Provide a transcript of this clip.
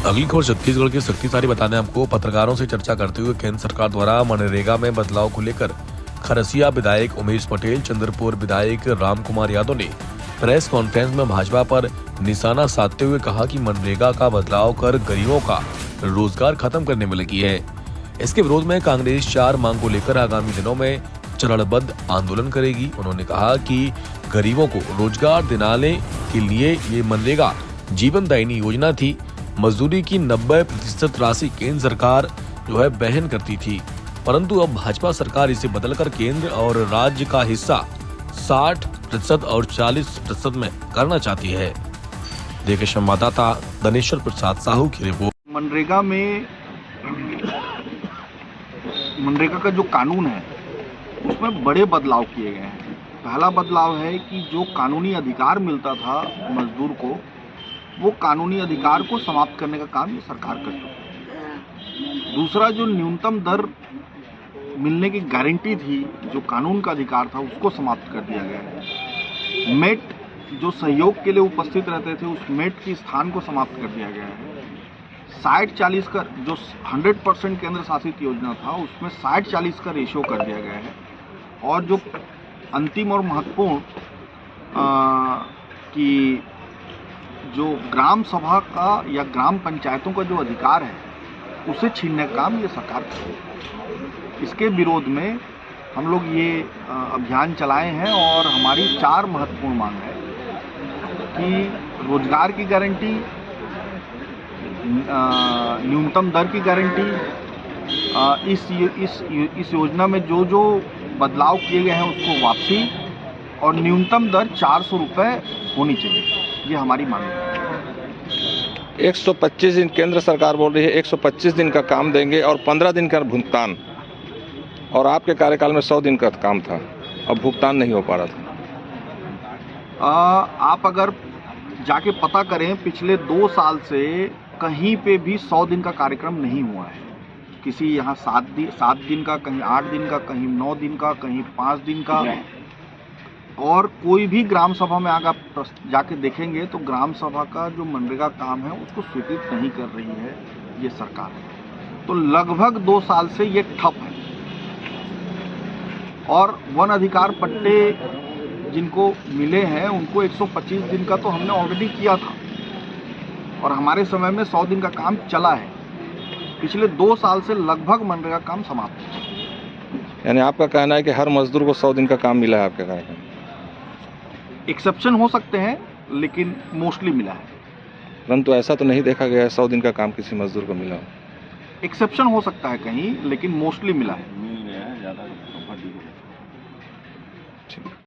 अगली खबर छत्तीसगढ़ के शक्तिशाली बताने हमको पत्रकारों से चर्चा करते हुए केंद्र सरकार द्वारा मनरेगा में बदलाव को लेकर खरसिया विधायक उमेश पटेल, चंद्रपुर विधायक राम कुमार यादव ने प्रेस कॉन्फ्रेंस में भाजपा पर निशाना साधते हुए कहा कि मनरेगा का बदलाव कर गरीबों का रोजगार खत्म करने में लगी है। इसके विरोध में कांग्रेस 4 मांग को लेकर आगामी दिनों में चरणबद्ध आंदोलन करेगी। उन्होंने कहा कि गरीबों को रोजगार दिलाने के लिए ये मनरेगा जीवनदायिनी योजना थी। मजदूरी की 90% राशि केंद्र सरकार वहन करती थी, परंतु अब भाजपा सरकार इसे बदलकर केंद्र और राज्य का हिस्सा 60% और 40% में करना चाहती है। देखिए संवाददाता धनेश्वर प्रसाद साहू की रिपोर्ट। मनरेगा का जो कानून है उसमें बड़े बदलाव किए गए हैं। पहला बदलाव है कि जो कानूनी अधिकार मिलता था मजदूर को, वो कानूनी अधिकार को समाप्त करने का काम ये सरकार कर चुकी है। दूसरा, जो न्यूनतम दर मिलने की गारंटी थी, जो कानून का अधिकार था, उसको समाप्त कर दिया गया है। मेट जो सहयोग के लिए उपस्थित रहते थे, उस मेट की स्थान को समाप्त कर दिया गया है। 60-40 का जो 100% केंद्र शासित योजना था, उसमें 60-40 का रेशियो कर दिया गया है। और जो अंतिम और महत्वपूर्ण कि जो ग्राम सभा का या ग्राम पंचायतों का जो अधिकार है, उसे छीनने का काम ये सरकार कर रही है। इसके विरोध में हम लोग ये अभियान चलाए हैं और हमारी 4 महत्वपूर्ण मांग है कि रोजगार की गारंटी, न्यूनतम दर की गारंटी, इस योजना में जो जो बदलाव किए गए हैं उसको वापसी, और न्यूनतम दर 400 रुपये होनी चाहिए। ये हमारी मांग है। 125 दिन केंद्र सरकार बोल रही है, 125 दिन का काम देंगे और 15 दिन का भुगतान, और आपके कार्यकाल में 100 दिन का काम था, अब भुगतान नहीं हो पा रहा था। आप अगर जाके पता करें, पिछले 2 साल से कहीं पे भी 100 दिन का कार्यक्रम नहीं हुआ है। किसी यहाँ 7 दिन का, कहीं 8 दिन का, कहीं 9 दिन का, कहीं 5 दिन का। और कोई भी ग्राम सभा में अगर आप जाके देखेंगे तो ग्राम सभा का जो मनरेगा काम है उसको स्वीकृत नहीं कर रही है ये सरकार। तो लगभग 2 साल से ये ठप है। और वन अधिकार पट्टे जिनको मिले हैं उनको 125 दिन का तो हमने ऑलरेडी किया था, और हमारे समय में 100 दिन का काम चला है। पिछले 2 साल से लगभग मनरेगा काम समाप्त है। यानी आपका कहना है कि हर मजदूर को 100 दिन का काम मिला है आपके कार्यक्रम? एक्सेप्शन हो सकते हैं, लेकिन मोस्टली मिला है। परंतु ऐसा तो नहीं देखा गया है 100 दिन का काम किसी मजदूर को मिला हो। एक्सेप्शन हो सकता है कहीं, लेकिन मोस्टली मिला है।